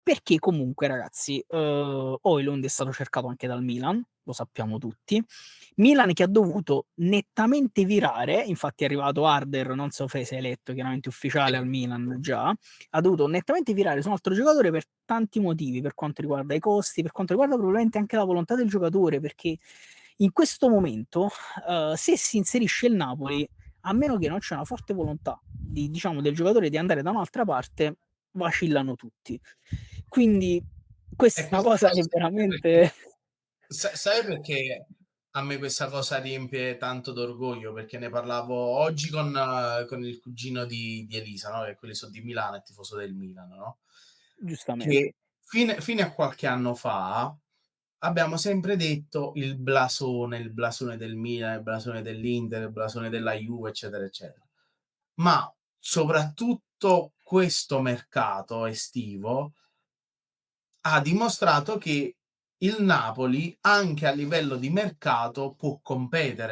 perché comunque ragazzi, Højlund è stato cercato anche dal Milan, lo sappiamo tutti. Milan che ha dovuto nettamente virare, infatti è arrivato Harder, non so se hai letto, chiaramente ufficiale al Milan già, ha dovuto nettamente virare su un altro giocatore per tanti motivi, per quanto riguarda i costi, per quanto riguarda probabilmente anche la volontà del giocatore, perché in questo momento, se si inserisce il Napoli, a meno che non c'è una forte volontà diciamo, del giocatore di andare da un'altra parte, vacillano tutti. Quindi E questa è una questa cosa che cosa perché veramente sai perché a me questa cosa riempie tanto d'orgoglio? Perché ne parlavo oggi con il cugino di Elisa, no, che quelli so di Milano, è tifoso del Milan, no, giustamente. che fine a qualche anno fa abbiamo sempre detto il blasone del Milan, il blasone dell'Inter, il blasone della Juve, eccetera, eccetera. Ma soprattutto questo mercato estivo ha dimostrato che il Napoli, anche a livello di mercato, può competere.